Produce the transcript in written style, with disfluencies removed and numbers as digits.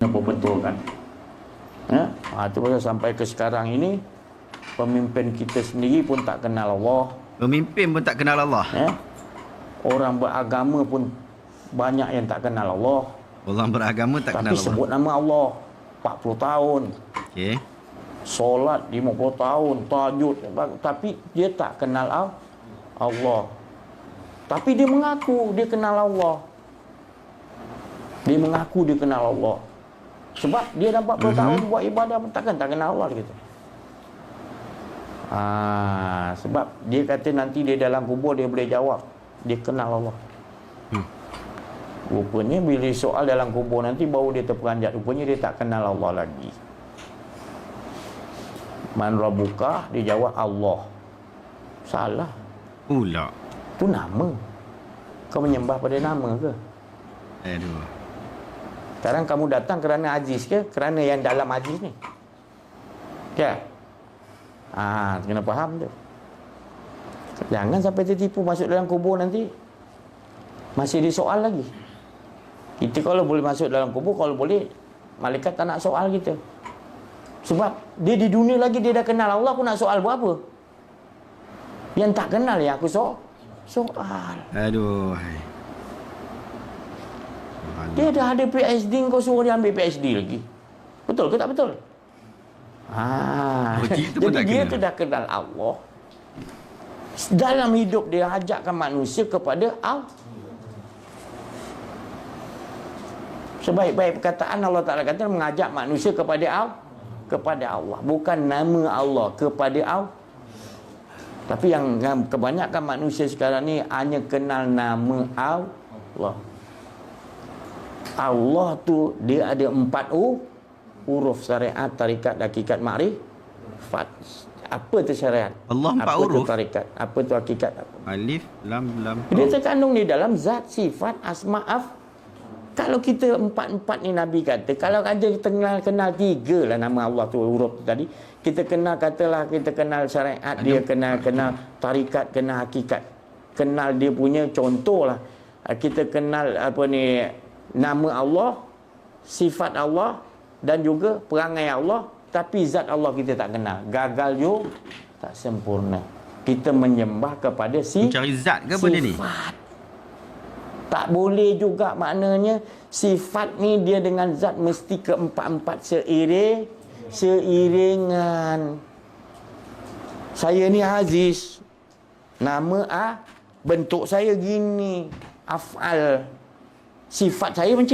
Berbetulkan. Ya? Itu pasal sampai ke sekarang ini pemimpin kita sendiri pun tak kenal Allah. Pemimpin pun tak kenal Allah. Ya? Orang beragama pun banyak yang tak kenal Allah. Orang beragama tak kenal Tapi Allah. sebut nama Allah 40 tahun. Okey. Solat 50 tahun, tahajud, tapi dia tak kenal Allah. Tapi dia mengaku dia kenal Allah. Dia mengaku dia kenal Allah. Sebab dia dah 40 tahun buat ibadah pun tak kenal Allah gitu. Sebab dia kata nanti dia dalam kubur dia boleh jawab dia kenal Allah. Rupanya bila soal dalam kubur nanti baru dia terperanjat. Rupanya dia tak kenal Allah lagi. Man rabbuka, dia jawab Allah. Salah. Pula. Itu nama. Kau menyembah pada nama ke? Aduh. Sekarang kamu datang kerana Aziz ke? Kerana yang dalam Aziz ni? Ya? Kena faham tu. Jangan sampai tertipu masuk dalam kubur nanti. Masih disoal lagi. Kita kalau boleh masuk dalam kubur, kalau boleh, malaikat tak nak soal kita. Sebab dia di dunia lagi dia dah kenal Allah, aku nak soal buat apa? Yang tak kenal yang aku soal. Aduh. Dia dah ada PhD, kau suruh dia ambil PhD lagi. Betul ke tak betul? Jadi dia tu dah kenal Allah. Dalam hidup dia ajakkan manusia kepada Allah. Sebaik-baik perkataan Allah Ta'ala kata mengajak manusia kepada Allah. Bukan nama Allah, kepada Allah. Tapi yang kebanyakan manusia sekarang ni hanya kenal nama Allah. Allah tu dia ada 4 huruf syariat, tarikat, hakikat, makrifat. Apa tu syariat? Allah 4 huruf. Apa tu tarikat? Apa tu hakikat? Alif, lam, lam. Dia terkandung di dalam zat, sifat, asma, Kalau kita 4 ni Nabi kata, kalau ada kenal 3 lah nama Allah tu, huruf tu tadi, kita kenal, katalah kita kenal syariat, dia kenal tarikat, kenal hakikat, kenal dia punya contoh lah, kita kenal nama Allah, sifat Allah dan juga perangai Allah, tapi zat Allah kita tak kenal. Gagal juga, tak sempurna. Kita menyembah kepada mencari zat ke benda ni? Tak boleh juga, maknanya sifat ni dia dengan zat mesti keempat-empat seiringan. Saya ni Aziz, nama bentuk saya gini, af'al, sifat saya macam